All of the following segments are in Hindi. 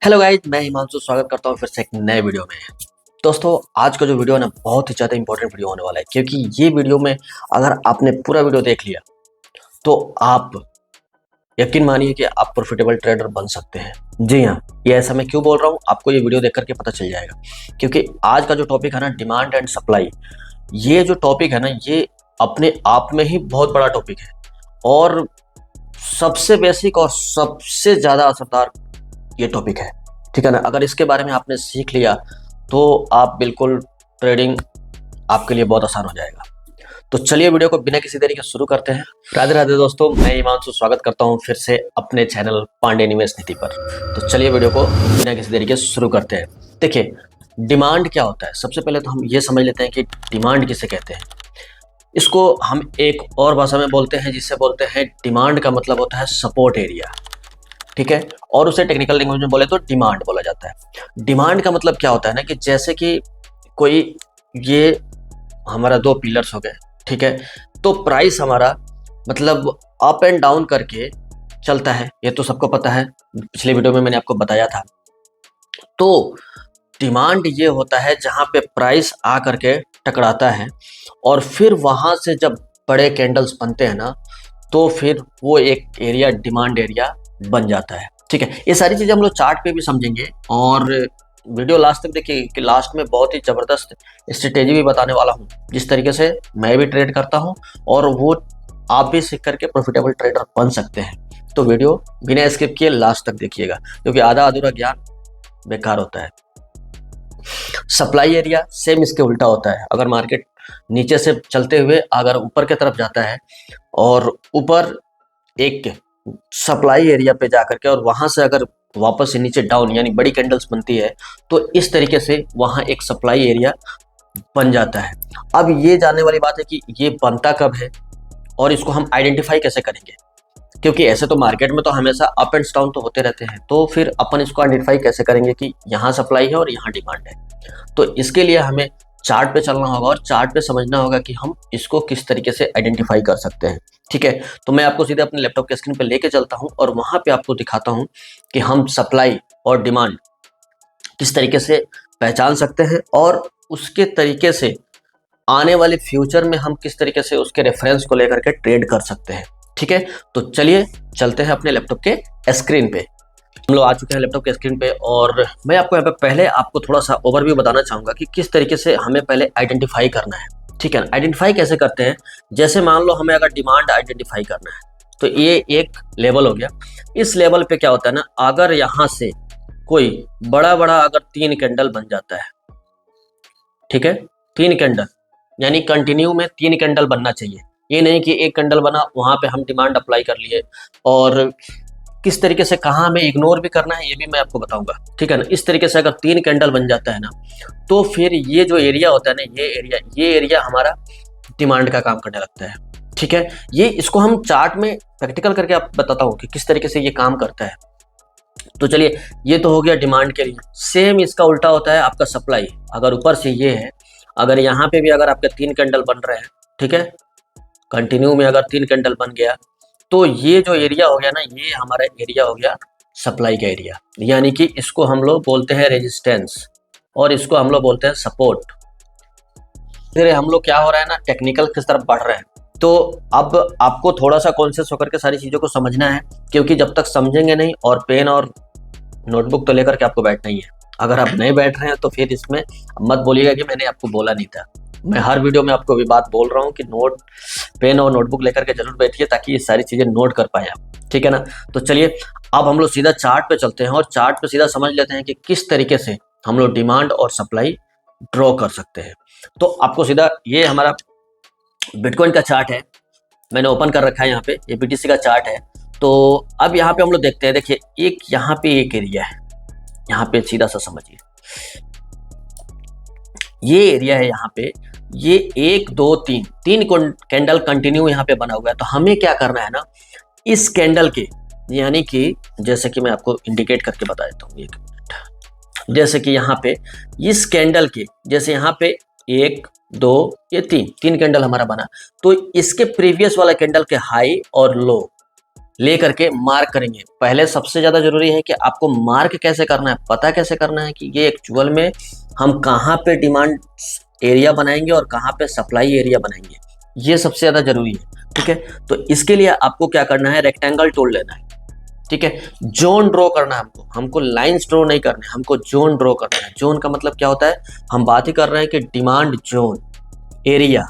हेलो गाइज, मैं हिमांशु स्वागत करता हूँ फिर से एक नए वीडियो में। दोस्तों, आज का जो वीडियो है ना बहुत ही ज़्यादा इंपॉर्टेंट वीडियो होने वाला है, क्योंकि ये वीडियो में अगर आपने पूरा वीडियो देख लिया तो आप यकीन मानिए कि आप प्रॉफिटेबल ट्रेडर बन सकते हैं। जी हाँ, ये ऐसा मैं क्यों बोल रहा हूँ आपको ये वीडियो देख करके पता चल जाएगा। क्योंकि आज का जो टॉपिक है ना, डिमांड एंड सप्लाई, ये जो टॉपिक है ना, ये अपने आप में ही बहुत बड़ा टॉपिक है और सबसे बेसिक और सबसे ज़्यादा असरदार ये टॉपिक है। ठीक है ना। अगर इसके बारे में आपने सीख लिया तो आप बिल्कुल ट्रेडिंग आपके लिए बहुत आसान हो जाएगा। तो चलिए वीडियो को बिना किसी देरी के शुरू करते हैं। राधे राधे दोस्तों, मैं हिमांशु स्वागत करता हूं फिर से अपने चैनल पांडे निवेश नीति पर। तो चलिए वीडियो को बिना किसी देरी के शुरू करते हैं। देखिए, डिमांड क्या होता है, सबसे पहले तो हम ये समझ लेते हैं कि डिमांड किसे कहते हैं। इसको हम एक और भाषा में बोलते हैं जिससे बोलते हैं डिमांड का मतलब होता है सपोर्ट एरिया। ठीक है, और उसे टेक्निकल लैंग्वेज में बोले तो डिमांड बोला जाता है। डिमांड का मतलब क्या होता है ना, कि जैसे कि कोई ये हमारा दो पिलर्स हो गए, ठीक है, तो प्राइस हमारा मतलब अप एंड डाउन करके चलता है, ये तो सबको पता है, पिछले वीडियो में मैंने आपको बताया था। तो डिमांड ये होता है जहां पे प्राइस आ करके टकराता है और फिर वहां से जब बड़े कैंडल्स बनते हैं ना, तो फिर वो एक एरिया डिमांड एरिया बन जाता है। ठीक है, ये सारी चीज़ें हम लोग चार्ट पे भी समझेंगे और वीडियो लास्ट तक देखिए कि लास्ट में बहुत ही ज़बरदस्त स्ट्रेटेजी भी बताने वाला हूँ, जिस तरीके से मैं भी ट्रेड करता हूँ और वो आप भी सीख करके प्रॉफिटेबल ट्रेडर बन सकते हैं। तो वीडियो बिना स्किप किए लास्ट तक देखिएगा, क्योंकि आधा अधूरा ज्ञान बेकार होता है। सप्लाई एरिया सेम इसके उल्टा होता है। अगर मार्केट नीचे से चलते हुए अगर ऊपर की तरफ जाता है और ऊपर एक सप्लाई एरिया पे जाकर के और वहां से अगर वापस से नीचे डाउन यानी बड़ी कैंडल्स बनती है, तो इस तरीके से वहां एक सप्लाई एरिया बन जाता है। अब ये जानने वाली बात है कि ये बनता कब है और इसको हम आइडेंटिफाई कैसे करेंगे, क्योंकि ऐसे तो मार्केट में तो हमेशा अप एंड डाउन तो होते रहते हैं, तो फिर अपन इसको आइडेंटिफाई कैसे करेंगे कि यहाँ सप्लाई है और यहाँ डिमांड है। तो इसके लिए हमें चार्ट पे चलना होगा और चार्ट पे समझना होगा कि हम इसको किस तरीके से आइडेंटिफाई कर सकते हैं। ठीक है, तो मैं आपको सीधे अपने लैपटॉप के स्क्रीन पे लेके चलता हूं और वहां पे आपको दिखाता हूं कि हम सप्लाई और डिमांड किस तरीके से पहचान सकते हैं और उसके तरीके से आने वाले फ्यूचर में हम किस तरीके से उसके रेफरेंस को लेकर के ट्रेड कर सकते हैं। ठीक है, तो चलिए चलते हैं अपने लैपटॉप के स्क्रीन पे। हम लोग आ चुके हैं लैपटॉप के स्क्रीन पे और मैं आपको यहाँ पे पहले आपको थोड़ा सा ओवरव्यू बताना चाहूंगा कि किस तरीके से हमें पहले आइडेंटिफाई करना है। ठीक है, आइडेंटिफाई कैसे करते हैं। जैसे मान लो हमें अगर डिमांड आइडेंटिफाई करना है, तो ये एक लेवल हो गया। इस लेवल पे क्या होता है ना, अगर यहाँ से कोई बड़ा बड़ा अगर 3 कैंडल बन जाता है, ठीक है, 3 कैंडल यानी कंटिन्यू में 3 कैंडल बनना चाहिए। ये नहीं कि एक कैंडल बना वहां पे हम डिमांड अप्लाई कर लिए, और किस तरीके से कहाँ हमें इग्नोर भी करना है ये भी मैं आपको बताऊंगा। ठीक है ना, इस तरीके से अगर 3 कैंडल बन जाता है ना, तो फिर ये जो एरिया होता है ना, ये एरिया हमारा डिमांड का काम करने लगता है। ठीक है, ये इसको हम चार्ट में प्रैक्टिकल करके आप बताता हूँ कि किस तरीके से ये काम करता है। तो चलिए, ये तो हो गया डिमांड के लिए। सेम इसका उल्टा होता है आपका सप्लाई। अगर ऊपर से ये है, अगर यहाँ पे भी अगर आपके 3 कैंडल बन रहे हैं, ठीक है, कंटिन्यू में अगर 3 कैंडल बन गया, तो ये जो एरिया हो गया ना, ये हमारा एरिया हो गया सप्लाई का एरिया, यानी कि इसको हम लोग बोलते हैं रेजिस्टेंस और इसको हम लोग बोलते हैं सपोर्ट। फिर हम लोग क्या हो रहा है ना, टेक्निकल किस तरफ बढ़ रहे हैं। तो अब आपको थोड़ा सा कॉन्शियस होकर के सारी चीज़ों को समझना है, क्योंकि जब तक समझेंगे नहीं, और पेन और नोटबुक तो लेकर के आपको बैठना ही है। अगर आप नहीं बैठ रहे हैं तो फिर इसमें मत बोलिएगा कि मैंने आपको बोला नहीं था। मैं हर वीडियो में आपको भी बात बोल रहा हूँ कि पेन और नोटबुक लेकर के जरूर बैठिए, ताकि ये सारी चीजें नोट कर पाए आप। ठीक है ना, तो चलिए अब हम लोग सीधा चार्ट पे चलते हैं और चार्ट पे सीधा समझ लेते हैं कि किस तरीके से हम लोग डिमांड और सप्लाई ड्रॉ कर सकते हैं। तो आपको सीधा ये हमारा बिटकॉइन का चार्ट है, मैंने ओपन कर रखा है यहाँ पे, ये BTC का चार्ट है। तो अब यहाँ पे हम लोग देखते हैं, देखिए एक यहाँ पे एक एरिया है, यहाँ पे सीधा सा समझिए, ये एरिया है यहाँ पे, ये 1 2 3 कैंडल कंटिन्यू यहाँ पे बना हुआ है। तो हमें क्या करना है ना, इस कैंडल के, यानी कि जैसे कि मैं आपको इंडिकेट करके बता देता हूँ, 1 मिनट। जैसे कि यहाँ पे इस कैंडल के, जैसे यहाँ पे 1 2 ये 3 कैंडल हमारा बना, तो इसके प्रीवियस वाला कैंडल के हाई और लो ले करके मार्क करेंगे। पहले सबसे ज़्यादा ज़रूरी है कि आपको मार्क कैसे करना है, पता कैसे करना है कि ये एक्चुअल में हम कहाँ पे डिमांड एरिया बनाएंगे और कहाँ पे सप्लाई एरिया बनाएंगे, ये सबसे ज़्यादा ज़रूरी है। ठीक है, तो इसके लिए आपको क्या करना है, रेक्टेंगल टूल लेना है। ठीक है, जोन ड्रॉ करना है हमको लाइंस ड्रॉ नहीं करने, हमको जोन ड्रॉ करना है। जोन का मतलब क्या होता है, हम बात ही कर रहे हैं कि डिमांड जोन एरिया,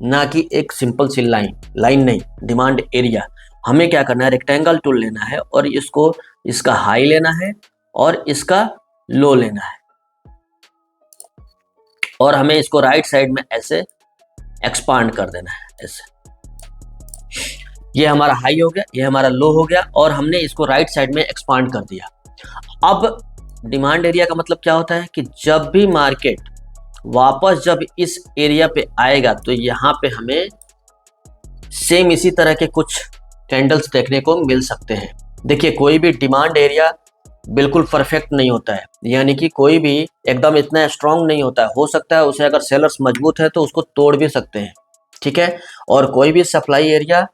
ना कि एक सिंपल सी लाइन नहीं, डिमांड एरिया। हमें क्या करना है, रेक्टेंगल टूल लेना है और इसका हाई लेना है और इसका लो लेना है, और हमें इसको राइट साइड में ऐसे एक्सपांड कर देना है ऐसे। ये हमारा हाई हो गया, ये हमारा लो हो गया, और हमने इसको राइट साइड में एक्सपांड कर दिया। अब डिमांड एरिया का मतलब क्या होता है कि जब भी मार्केट वापस जब इस एरिया पे आएगा तो यहाँ पे हमें सेम इसी तरह के कुछ कैंडल्स देखने को मिल सकते हैं। देखिए, कोई भी डिमांड एरिया बिल्कुल परफेक्ट नहीं होता है, यानी कि कोई भी एकदम इतना स्ट्रांग नहीं होता है। हो सकता है उसे अगर सेलर्स मजबूत है तो उसको तोड़ भी सकते हैं। ठीक है, और कोई भी सप्लाई एरिया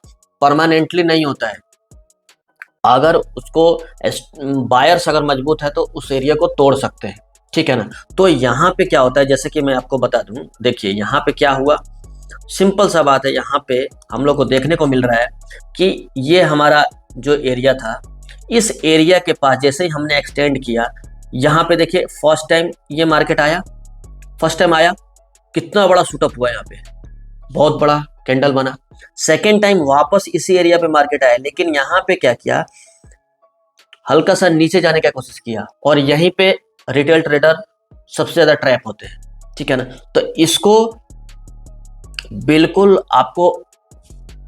परमानेंटली नहीं होता है, अगर उसको बायर्स अगर मजबूत है तो उस एरिया को तोड़ सकते हैं। ठीक है ना, तो यहाँ पे क्या होता है, जैसे कि मैं आपको बता दूं, देखिए यहाँ पे क्या हुआ, सिंपल सा बात है। यहाँ पे हम लोग को देखने को मिल रहा है कि ये हमारा जो एरिया था, इस एरिया के पास जैसे ही हमने एक्सटेंड किया, यहाँ पे देखिए फर्स्ट टाइम ये मार्केट आया, फर्स्ट टाइम आया, कितना बड़ा शूटअप हुआ, यहाँ पे बहुत बड़ा कैंडल बना। सेकेंड टाइम वापस इसी एरिया पे मार्केट आया, लेकिन यहाँ पे क्या किया, हल्का सा नीचे जाने की कोशिश किया, और यहीं पे रिटेल ट्रेडर सबसे ज्यादा ट्रैप होते हैं। ठीक है ना, तो इसको बिल्कुल आपको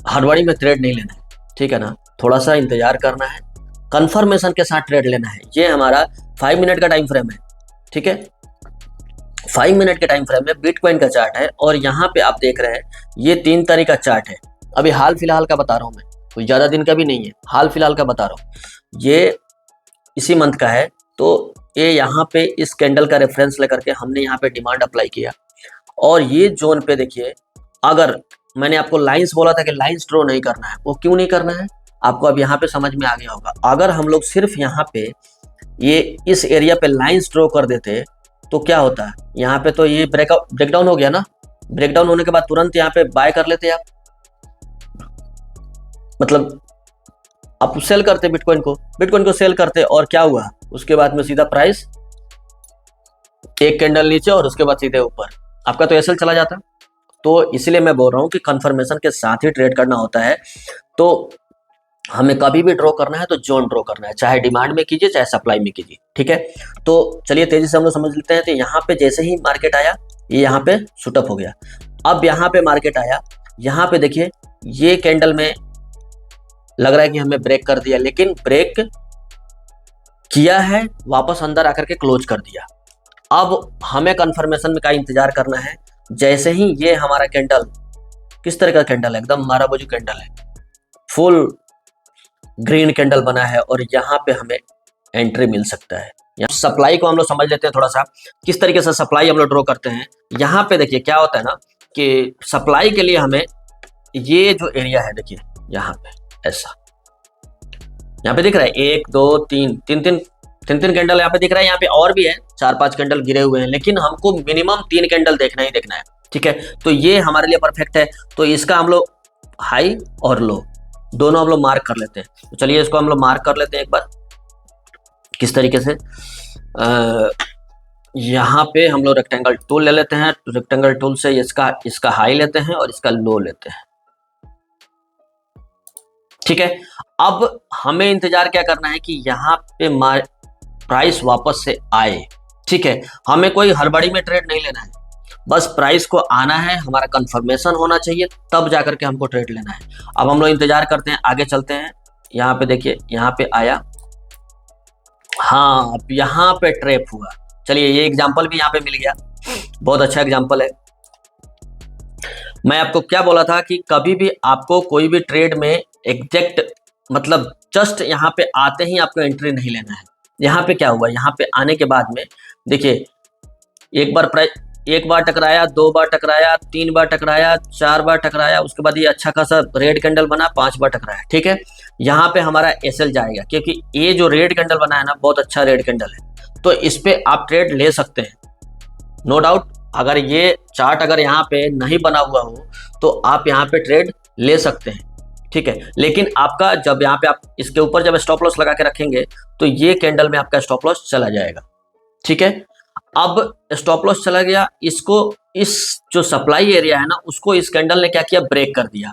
हड़बड़ी में ट्रेड नहीं लेना है। ठीक है ना, थोड़ा सा इंतजार करना है, कंफर्मेशन के साथ ट्रेड लेना है। ये हमारा 5 मिनट का टाइम फ्रेम है। ठीक है, 5 मिनट के टाइम फ्रेम में बिटकॉइन का चार्ट है, और यहाँ पे आप देख रहे हैं ये 3 तारीख का चार्ट है। अभी हाल फिलहाल का बता रहा हूँ मैं, कोई ज्यादा दिन का भी नहीं है, हाल फिलहाल का बता रहा हूँ। ये इसी मंथ का है, तो ये यहाँ पे इस कैंडल का रेफरेंस लेकर के हमने यहाँ पे डिमांड अप्लाई किया, और ये जोन पे देखिए, अगर मैंने आपको लाइंस बोला था कि लाइंस ड्रॉ नहीं करना है, वो क्यों नहीं करना है आपको अब यहाँ पे समझ में आ गया होगा। अगर हम लोग सिर्फ यहाँ पे ये इस एरिया पे लाइंस ड्रॉ कर देते तो क्या होता है, यहाँ पे तो ये ब्रेकडाउन हो गया ना, ब्रेकडाउन होने के बाद तुरंत यहाँ पे बाय कर लेते आप, मतलब आप सेल करते बिटकॉइन को सेल करते, और क्या हुआ उसके बाद में सीधा प्राइस एक कैंडल नीचे और उसके बाद सीधे ऊपर, आपका तो एसएल चला जाता। तो इसलिए मैं बोल रहा हूँ कि कंफर्मेशन के साथ ही ट्रेड करना होता है। तो हमें कभी भी ड्रॉ करना है तो जोन ड्रॉ करना है, चाहे डिमांड में कीजिए चाहे सप्लाई में कीजिए। ठीक है, तो चलिए तेजी से हम लोग समझ लेते हैं। तो यहाँ पे जैसे ही मार्केट आया, ये यहाँ पे शूटअप हो गया। अब यहाँ पे मार्केट आया, यहाँ पे देखिए ये कैंडल में लग रहा है कि हमें ब्रेक कर दिया, लेकिन ब्रेक किया है, वापस अंदर आकर के क्लोज कर दिया। अब हमें कंफर्मेशन का इंतजार करना है। जैसे ही ये हमारा कैंडल, किस तरह का कैंडल है, एकदम माराबोजू कैंडल है, फुल ग्रीन कैंडल बना है, और यहाँ पे हमें एंट्री मिल सकता है। यहाँ सप्लाई को हम लोग समझ लेते हैं थोड़ा सा, किस तरीके से सप्लाई हम लोग ड्रॉ करते हैं। यहाँ पे देखिए क्या होता है ना कि सप्लाई के लिए हमें ये जो एरिया है, देखिए यहाँ पे ऐसा, यहाँ पे दिख रहा है 1 2 3 कैंडल यहाँ पे दिख रहा है। यहाँ पे और भी है 4-5 कैंडल गिरे हुए हैं, लेकिन हमको मिनिमम 3 कैंडल देखना ही देखना है। ठीक है, तो ये हमारे लिए परफेक्ट है। तो इसका हम लोग हाई और लो दोनों हम लोग मार्क कर लेते हैं। तो चलिए इसको हम लोग मार्क कर लेते हैं एक बार, किस तरीके से। यहाँ पे हम लोग रेक्टेंगल टूल ले लेते हैं। रेक्टेंगल टूल से इसका हाई लेते हैं और इसका लो लेते हैं। ठीक है, अब हमें इंतजार क्या करना है कि यहाँ पे प्राइस वापस से आए। ठीक है, हमें कोई हड़बड़ी में ट्रेड नहीं लेना है, बस प्राइस को आना है, हमारा कंफर्मेशन होना चाहिए, तब जाकर के हमको ट्रेड लेना है। अब हम लोग इंतजार करते हैं, आगे चलते हैं। यहाँ पे देखिए, यहाँ पे आया, हाँ अब यहाँ पे ट्रैप हुआ। चलिए ये एग्जांपल भी यहाँ पे मिल गया, बहुत अच्छा एग्जांपल है। मैं आपको क्या बोला था कि कभी भी आपको कोई भी ट्रेड में एग्जैक्ट मतलब जस्ट यहाँ पे आते ही आपको एंट्री नहीं लेना है। यहाँ पे क्या हुआ, यहाँ पे आने के बाद में देखिए एक बार प्राइस एक बार टकराया, 2 बार टकराया, 3 बार टकराया, 4 बार टकराया, उसके बाद ये अच्छा खासा रेड कैंडल बना, 5 बार टकराया। ठीक है, यहाँ पे हमारा एसएल जाएगा, क्योंकि ये जो रेड कैंडल बना है ना, बहुत अच्छा रेड कैंडल है, तो इस पे आप ट्रेड ले सकते हैं, नो डाउट। अगर ये चार्ट अगर यहाँ पे नहीं बना हुआ हो तो आप यहाँ पे ट्रेड ले सकते हैं। ठीक है, लेकिन आपका जब यहाँ पे आप इसके ऊपर जब स्टॉप लॉस लगा के रखेंगे तो ये कैंडल में आपका स्टॉप लॉस चला जाएगा। ठीक है, अब स्टॉप लॉस चला गया, इसको इस जो सप्लाई एरिया है ना, उसको इस कैंडल ने क्या किया, ब्रेक कर दिया।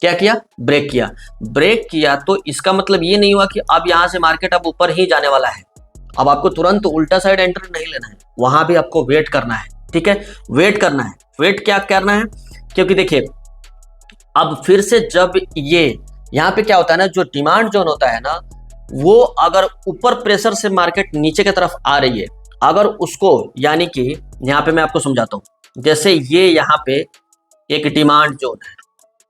क्या किया, ब्रेक किया। ब्रेक किया तो इसका मतलब ये नहीं हुआ कि अब यहां से मार्केट अब ऊपर ही जाने वाला है। अब आपको तुरंत उल्टा साइड एंट्री नहीं लेना है, वहां भी आपको वेट करना है। ठीक है, वेट करना है। वेट क्या करना है, क्योंकि देखिए अब फिर से जब ये यहाँ पे क्या होता है ना, जो डिमांड जोन होता है ना, वो अगर ऊपर प्रेशर से मार्केट नीचे की तरफ आ रही है, अगर उसको, यानी कि यहाँ पे मैं आपको समझाता हूँ, जैसे ये यहाँ पे एक डिमांड जोन है।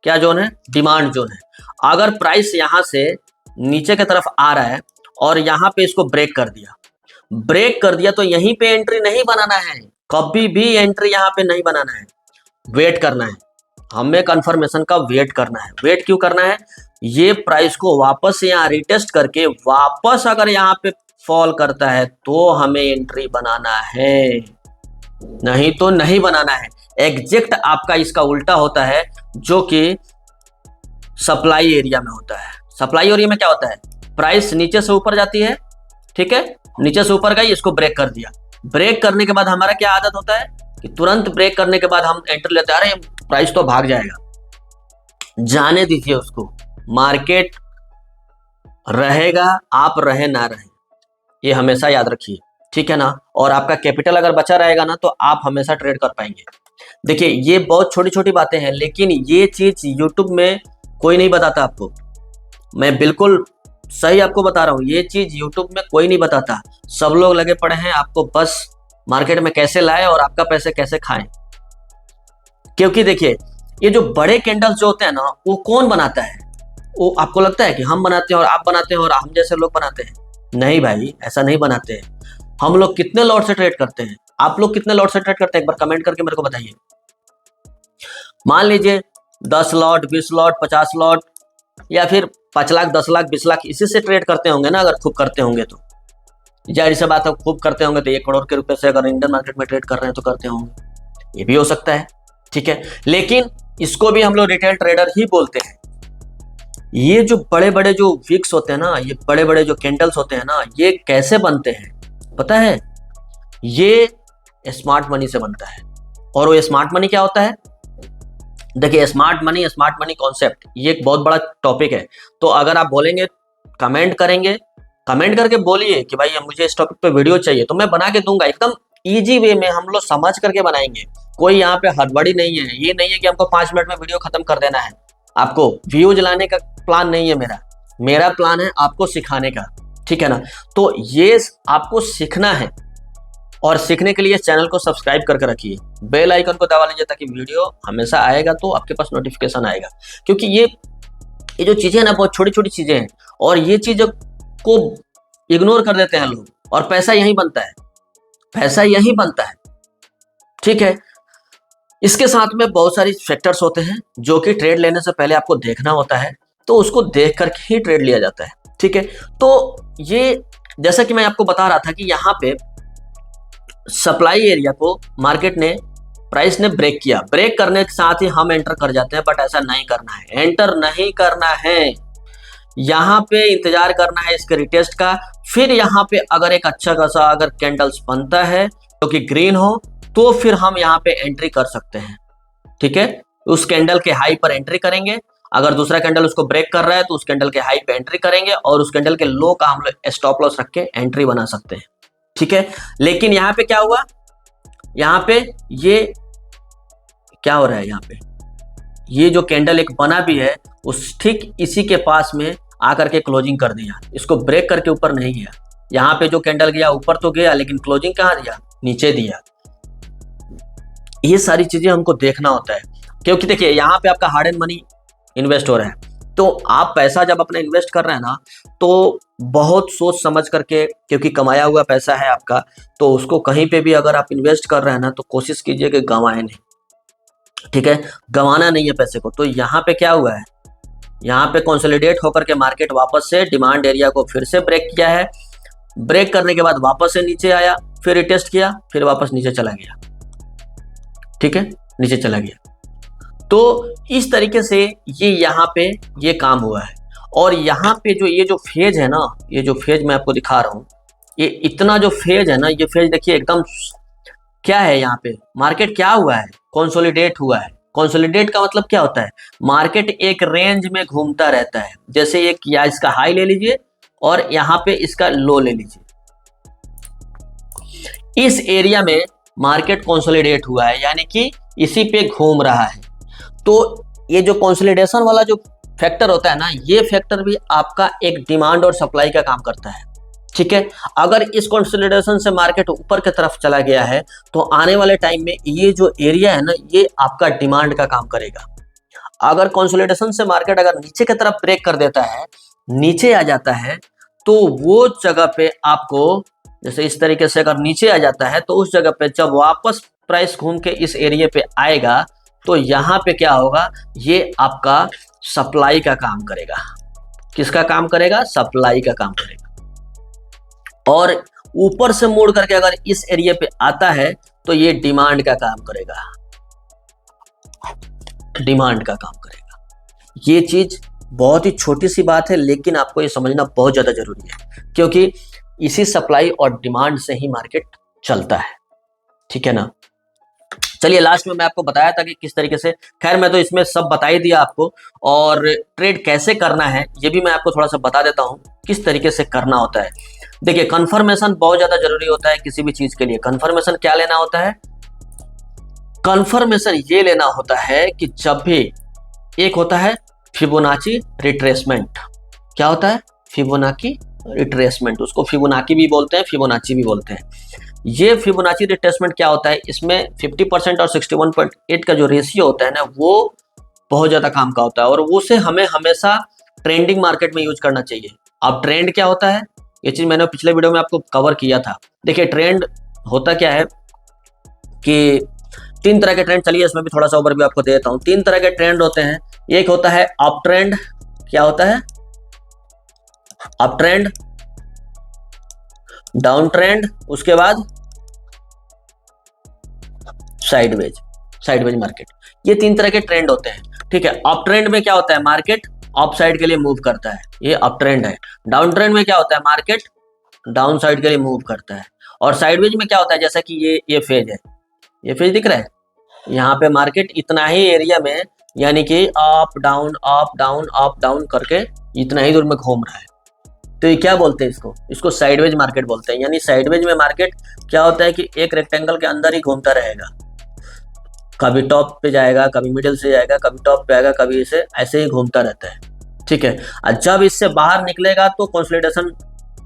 क्या जोन है, डिमांड जोन है। अगर प्राइस यहाँ से नीचे की तरफ आ रहा है और यहाँ पे इसको ब्रेक कर दिया, ब्रेक कर दिया, तो यहीं पे एंट्री नहीं बनाना है, कभी भी एंट्री यहाँ पे नहीं बनाना है, वेट करना है। हमें कंफर्मेशन का वेट करना है। वेट क्यों करना है, ये प्राइस को वापस यहाँ रिटेस्ट करके वापस अगर यहाँ पे फॉल करता है तो हमें एंट्री बनाना है, नहीं तो नहीं बनाना है। एग्जैक्ट आपका इसका उल्टा होता है, जो कि सप्लाई एरिया में होता है। सप्लाई एरिया में क्या होता है, प्राइस नीचे से ऊपर जाती है, ठीक है, नीचे से ऊपर गई, इसको ब्रेक कर दिया। ब्रेक करने के बाद हमारा क्या आदत होता है कि तुरंत ब्रेक करने के बाद हम एंटर लेते आ रहे हैं, प्राइस तो भाग जाएगा, जाने दीजिए उसको, मार्केट रहेगा, आप रहे ना रहे, ये हमेशा याद रखिए। ठीक है ना, और आपका कैपिटल अगर बचा रहेगा ना, तो आप हमेशा ट्रेड कर पाएंगे। देखिए ये बहुत छोटी छोटी बातें हैं, लेकिन ये चीज यूट्यूब में कोई नहीं बताता आपको, मैं बिल्कुल सही आपको बता रहा हूँ, ये चीज यूट्यूब में कोई नहीं बताता। सब लोग लगे पड़े हैं आपको बस मार्केट में कैसे लाए और आपका पैसे कैसे खाएं। क्योंकि देखिए ये जो बड़े कैंडल्स जो होते हैं ना, वो कौन बनाता है, वो आपको लगता है कि हम बनाते हैं और आप बनाते हैं और हम जैसे लोग बनाते हैं? नहीं भाई, ऐसा नहीं बनाते हैं। हम लोग कितने लॉट से ट्रेड करते हैं, आप लोग कितने लॉट से ट्रेड करते हैं, एक बार कमेंट करके मेरे को बताइए। मान लीजिए 10 लॉट, 20 लॉट, 50 लॉट, या फिर 5 लाख, 10 लाख, 20 लाख, इसी से ट्रेड करते होंगे ना। अगर खूब करते होंगे तो जाहिर सी बात है, खूब करते होंगे तो 1 करोड़ के रुपए से अगर इंडियन मार्केट में ट्रेड कर रहे हैं तो करते होंगे, ये भी हो सकता है। ठीक है, लेकिन इसको भी हम लोग रिटेल ट्रेडर ही बोलते हैं। ये जो बड़े बड़े जो विक्स होते हैं ना, ये बड़े बड़े जो कैंडल्स होते हैं ना, ये कैसे बनते हैं पता है, ये स्मार्ट मनी से बनता है। और वो स्मार्ट मनी क्या होता है, देखिए स्मार्ट मनी कॉन्सेप्ट, ये एक बहुत बड़ा टॉपिक है। तो अगर आप बोलेंगे, कमेंट करेंगे, कमेंट करके बोलिए कि भाई मुझे इस टॉपिक पे वीडियो चाहिए, तो मैं बना के दूंगा, एकदम इजी वे में हम लोग समझ करके बनाएंगे। कोई यहाँ पे हड़बड़ी नहीं है, ये नहीं है कि हमको 5 मिनट में वीडियो खत्म कर देना है। आपको व्यूज लाने का प्लान नहीं है मेरा प्लान है आपको सिखाने का। ठीक है ना, तो ये आपको सीखना है, और सीखने के लिए इस चैनल को सब्सक्राइब करके रखिए, बेल आइकन को दबा लीजिए, ताकि वीडियो हमेशा आएगा तो आपके पास नोटिफिकेशन आएगा। क्योंकि ये जो चीजें हैं ना, बहुत छोटी छोटी चीजें हैं, और ये चीजों को इग्नोर कर देते हैं लोग, और पैसा यहीं बनता है, पैसा यहीं बनता है। ठीक है, इसके साथ में बहुत सारी फैक्टर्स होते हैं जो कि ट्रेड लेने से पहले आपको देखना होता है, तो उसको देख करके ही ट्रेड लिया जाता है। ठीक है, तो ये जैसा कि मैं आपको बता रहा था कि यहाँ पे सप्लाई एरिया को मार्केट ने, प्राइस ने ब्रेक किया, ब्रेक करने के साथ ही हम एंटर कर जाते हैं, बट ऐसा नहीं करना है, एंटर नहीं करना है, यहाँ पे इंतजार करना है इसके रिटेस्ट का। फिर यहाँ पे अगर एक अच्छा खासा अगर कैंडल्स बनता है जो कि ग्रीन हो, तो फिर हम यहाँ पे एंट्री कर सकते हैं। ठीक है, उस कैंडल के हाई पर एंट्री करेंगे, अगर दूसरा कैंडल उसको ब्रेक कर रहा है तो उस कैंडल के हाई पे एंट्री करेंगे, और उस कैंडल के लो का हम लोग स्टॉप लॉस रख के एंट्री बना सकते हैं। ठीक है, लेकिन यहाँ पे क्या हुआ, यहाँ पे ये क्या हो रहा है, यहाँ पे ये जो कैंडल एक बना भी है, उस ठीक इसी के पास में आकर के क्लोजिंग कर दिया, इसको ब्रेक करके ऊपर नहीं गया। यहाँ पे जो कैंडल गया ऊपर तो गया, लेकिन क्लोजिंग कहाँ दिया, नीचे दिया। ये सारी चीजें हमको देखना होता है, क्योंकि देखिए यहाँ पे आपका हार्ड एंड मनी इन्वेस्ट हो रहा है, तो आप पैसा जब अपना इन्वेस्ट कर रहे हैं ना, तो बहुत सोच समझ करके, क्योंकि कमाया हुआ पैसा है आपका, तो उसको कहीं पे भी अगर आप इन्वेस्ट कर रहे हैं ना, तो कोशिश कीजिए कि गंवाए नहीं। ठीक है, गंवाना नहीं है पैसे को। तो यहाँ पे क्या हुआ है, यहाँ पे कंसोलिडेट होकर के मार्केट वापस से डिमांड एरिया को फिर से ब्रेक किया है। ब्रेक करने के बाद वापस से नीचे आया, फिर रिटेस्ट किया, फिर वापस नीचे चला गया। ठीक है, नीचे चला गया। तो इस तरीके से ये यहाँ पे ये काम हुआ है। और यहाँ पे जो ये जो फेज है ना, ये जो फेज मैं आपको दिखा रहा हूँ, ये इतना जो फेज है ना, ये फेज देखिए एकदम क्या है, यहाँ पे मार्केट क्या हुआ है, कंसोलिडेट हुआ है। कंसोलिडेट का मतलब क्या होता है, मार्केट एक रेंज में घूमता रहता है। जैसे ये या इसका हाई ले लीजिए और यहाँ पे इसका लो ले लीजिए, इस एरिया में मार्केट कंसोलिडेट हुआ है, यानी कि इसी पे घूम रहा है। तो ये जो कंसोलिडेशन वाला जो फैक्टर होता है ना, ये फैक्टर भी आपका एक डिमांड और सप्लाई का काम करता है। ठीक है, अगर इस कंसोलिडेशन से मार्केट ऊपर की तरफ चला गया है, तो आने वाले टाइम में ये जो एरिया है ना, ये आपका डिमांड का काम करेगा। अगर कंसोलिडेशन से मार्केट अगर नीचे की तरफ ब्रेक कर देता है, नीचे आ जाता है, तो वो जगह पे आपको, जैसे इस तरीके से अगर नीचे आ जाता है, तो उस जगह पे जब वापस प्राइस घूम के इस एरिया पे आएगा, तो यहाँ पे क्या होगा, ये आपका सप्लाई का काम करेगा। किसका काम करेगा, सप्लाई का काम करेगा। और ऊपर से मुड़ करके अगर इस एरिया पे आता है, तो ये डिमांड का काम करेगा, डिमांड का काम करेगा। ये चीज बहुत ही छोटी सी बात है, लेकिन आपको ये समझना बहुत ज्यादा जरूरी है, क्योंकि इसी सप्लाई और डिमांड से ही मार्केट चलता है। ठीक है ना। चलिए, लास्ट में मैं आपको बताया था कि किस तरीके से, खैर मैं तो इसमें सब बता ही दिया आपको, और ट्रेड कैसे करना है ये भी मैं आपको थोड़ा सा बता देता हूं, किस तरीके से करना होता है। देखिए, कंफर्मेशन बहुत ज्यादा जरूरी होता है किसी भी चीज के लिए। कंफर्मेशन क्या लेना होता है, कंफर्मेशन ये लेना होता है कि जब भी एक होता है फिबोनाची रिट्रेसमेंट। क्या होता है, फिबोनाची रिट्रेसमेंट, उसको फिबोनाची भी बोलते हैं, फिबोनाची भी बोलते हैं। ये फिबोनाची रिट्रेसमेंट क्या होता है, इसमें 50% और 61.8 का जो रेशियो होता है ना, वो बहुत ज्यादा काम का होता है, और उसे हमें हमेशा ट्रेंडिंग मार्केट में यूज करना चाहिए। अब ट्रेंड क्या होता है, ये चीज मैंने पिछले वीडियो में आपको कवर किया था। देखिए, ट्रेंड होता क्या है कि 3 तरह के ट्रेंड, चलिए इसमें भी थोड़ा सा ओवरव्यू आपको दे देता हूँ। 3 तरह के ट्रेंड होते हैं। एक होता है अप ट्रेंड। क्या होता है, अप ट्रेंड, डाउन ट्रेंड, उसके बाद साइडवेज, साइडवेज मार्केट। ये 3 तरह के ट्रेंड होते हैं। ठीक है, अप ट्रेंड में क्या होता है, मार्केट अप साइड के लिए मूव करता है, ये अप ट्रेंड है। डाउन ट्रेंड में क्या होता है, मार्केट डाउन साइड के लिए मूव करता है। और साइडवेज में क्या होता है, जैसा कि ये फेज है, ये फेज दिख रहा है, यहाँ पे मार्केट इतना ही एरिया में, यानी कि up down up down up down करके इतना ही दूर में घूम रहा है। तो ये क्या बोलते हैं, इसको साइडवेज मार्केट बोलते हैं। यानी साइडवेज में मार्केट क्या होता है कि एक रेक्टेंगल के अंदर ही घूमता रहेगा, कभी टॉप पे जाएगा, कभी मिडिल से जाएगा, कभी टॉप पे आएगा, कभी इसे ऐसे ही घूमता रहता है। ठीक है, और जब इससे बाहर निकलेगा तो कंसोलिडेशन,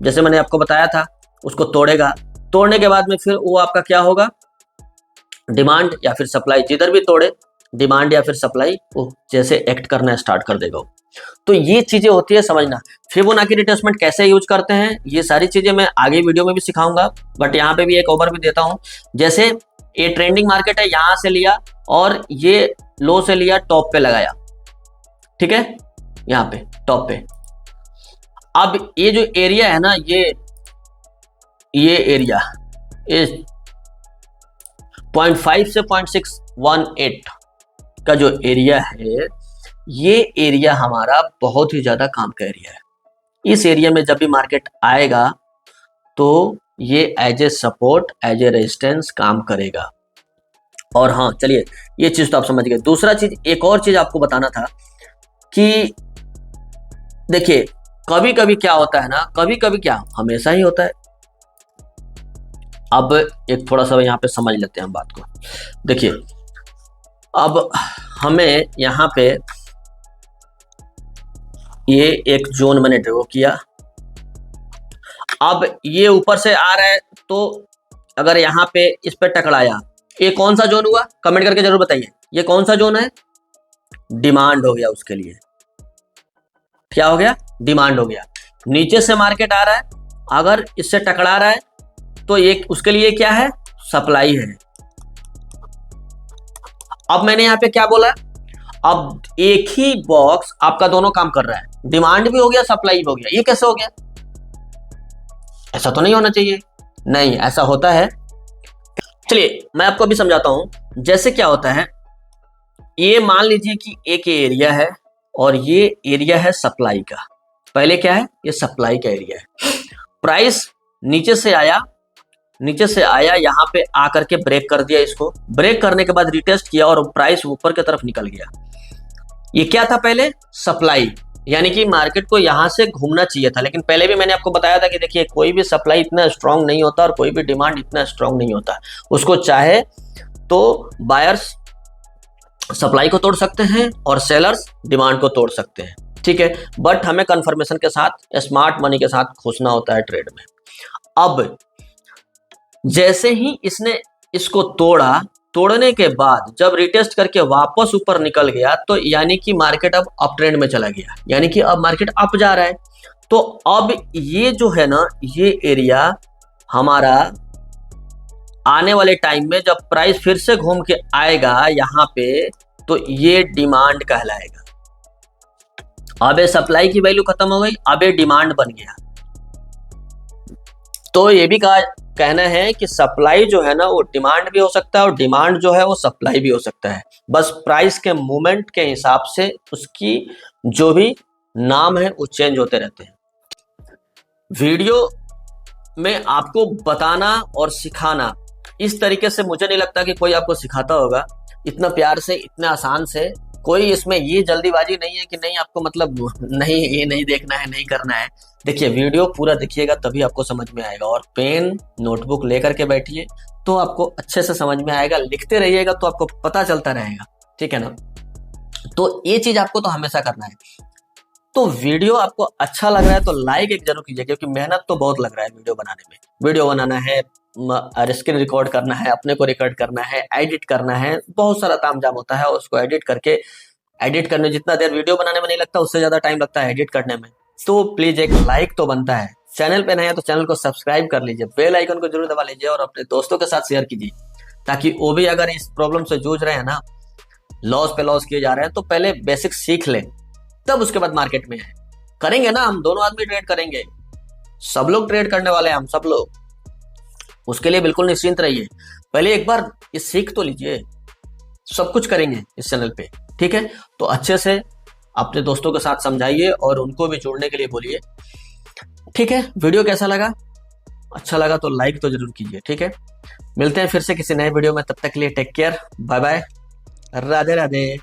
जैसे मैंने आपको बताया था, उसको तोड़ेगा। तोड़ने के बाद में फिर वो आपका क्या होगा, डिमांड या फिर सप्लाई, जिधर भी तोड़े डिमांड या फिर सप्लाई, वो जैसे एक्ट करना स्टार्ट कर देगा। तो ये चीजें होती है समझना। फिबोनाची रिट्रेसमेंट कैसे यूज करते हैं, ये सारी चीजें मैं आगे वीडियो में भी सिखाऊंगा, बट यहाँ पे भी एक ओवरव्यू देता हूँ। जैसे ये ट्रेंडिंग मार्केट है, यहां से लिया और ये लो से लिया, टॉप पे लगाया। ठीक है, यहाँ पे टॉप पे। अब ये जो एरिया है ना, ये एरिया 0.5 से 0.618 का जो एरिया है, ये एरिया हमारा बहुत ही ज्यादा काम का एरिया है। इस एरिया में जब भी मार्केट आएगा, तो ये as a support, as a resistance काम करेगा। और हाँ, चलिए, ये चीज तो आप समझ गए। दूसरा चीज, एक और चीज आपको बताना था कि देखिए, कभी कभी क्या होता है ना, कभी कभी क्या, हमेशा ही होता है। अब एक थोड़ा सा यहाँ पे समझ लेते हैं हम बात को। देखिए, अब हमें यहाँ पे ये एक जोन मैंने ड्रॉ किया। अब ये ऊपर से आ रहा है, तो अगर यहाँ पे इस पे टकराया, ये कौन सा जोन हुआ, कमेंट करके जरूर बताइए। ये कौन सा जोन है, डिमांड हो गया उसके लिए। क्या हो गया, डिमांड हो गया। नीचे से मार्केट आ रहा है, अगर इससे टकरा रहा है तो एक उसके लिए क्या है, सप्लाई है। अब मैंने यहाँ पे क्या बोला, अब एक ही बॉक्स आपका दोनों काम कर रहा है, डिमांड भी हो गया सप्लाई भी हो गया। ये कैसे हो गया, ऐसा तो नहीं होना चाहिए। नहीं, ऐसा होता है। चलिए मैं आपको अभी समझाता हूं। जैसे क्या होता है, ये मान लीजिए कि एक एरिया है और ये एरिया है सप्लाई का। पहले क्या है, ये सप्लाई का एरिया है। प्राइस नीचे से आया, नीचे से आया, यहाँ पे आकर के ब्रेक कर दिया, इसको ब्रेक करने के बाद रिटेस्ट किया और प्राइस ऊपर की तरफ निकल गया। ये क्या था, पहले सप्लाई, यानी कि मार्केट को यहां से घूमना चाहिए था। लेकिन पहले भी मैंने आपको बताया था कि देखिए कोई भी सप्लाई इतना स्ट्रांग नहीं होता और कोई भी डिमांड इतना स्ट्रांग नहीं होता। उसको चाहे तो बायर्स सप्लाई को तोड़ सकते हैं और सेलर्स डिमांड को तोड़ सकते हैं, ठीक है। बट हमें कंफर्मेशन के साथ, स्मार्ट मनी के साथ घुसना होता है ट्रेड में। अब जैसे ही इसने इसको तोड़ा, तोड़ने के बाद जब रिटेस्ट करके वापस ऊपर निकल गया, तो यानी कि मार्केट अब अप ट्रेंड में चला गया, यानी कि अब मार्केट अप जा रहा है। तो अब ये जो है ना, ये एरिया हमारा आने वाले टाइम में जब प्राइस फिर से घूम के आएगा यहाँ पे, तो ये डिमांड कहलाएगा। अब ये सप्लाई की वैल्यू खत्म हो गई, अब ये डिमांड बन गया। तो ये भी कहना है कि सप्लाई जो है ना वो डिमांड भी हो सकता है और डिमांड जो है वो सप्लाई भी हो सकता है। बस प्राइस के मूवमेंट के हिसाब से उसकी जो भी नाम है वो चेंज होते रहते हैं। वीडियो में आपको बताना और सिखाना इस तरीके से मुझे नहीं लगता कि कोई आपको सिखाता होगा इतना प्यार से, इतना आसान से। कोई इसमें ये जल्दीबाजी नहीं है कि नहीं आपको मतलब नहीं ये नहीं देखना है, नहीं करना है। देखिए वीडियो पूरा देखिएगा तभी आपको समझ में आएगा, और पेन नोटबुक लेकर के बैठिए तो आपको अच्छे से समझ में आएगा। लिखते रहिएगा तो आपको पता चलता रहेगा, ठीक है ना। तो ये चीज आपको तो हमेशा करना है। तो वीडियो आपको अच्छा लग रहा है तो लाइक एक जरूर कीजिए, क्योंकि मेहनत तो बहुत लग रहा है वीडियो बनाने में। वीडियो बनाना है, स्क्रीन रिकॉर्ड करना है, अपने को रिकॉर्ड करना है, एडिट करना है, बहुत सारा तामझाम होता है। उसको एडिट करके, एडिट करने जितना देर वीडियो बनाने में नहीं लगता उससे ज्यादा टाइम लगता है एडिट करने में। तो प्लीज एक लाइक तो बनता है। चैनल पे नए हैं तो चैनल को सब्सक्राइब कर लीजिए, बेल आइकन को जरूर दबा लीजिए और अपने दोस्तों के साथ शेयर कीजिए, ताकि वो भी अगर इस प्रॉब्लम से जूझ रहे हैं ना, लॉस पे लॉस किए जा रहे हैं, तो पहले बेसिक सीख लें, तब उसके बाद मार्केट में आए। करेंगे ना, हम दोनों आदमी ट्रेड करेंगे, सब लोग ट्रेड करने वाले हैं, हम सब लोग। उसके लिए बिल्कुल निश्चिंत रहिए, पहले एक बार ये सीख तो लीजिए। सब कुछ करेंगे इस चैनल पे, ठीक है। तो अच्छे से अपने दोस्तों के साथ समझाइए और उनको भी जुड़ने के लिए बोलिए, ठीक है। वीडियो कैसा लगा, अच्छा लगा तो लाइक तो जरूर कीजिए, ठीक है। मिलते हैं फिर से किसी नए वीडियो में, तब तक के लिए take care, bye bye, Radhe Radhe.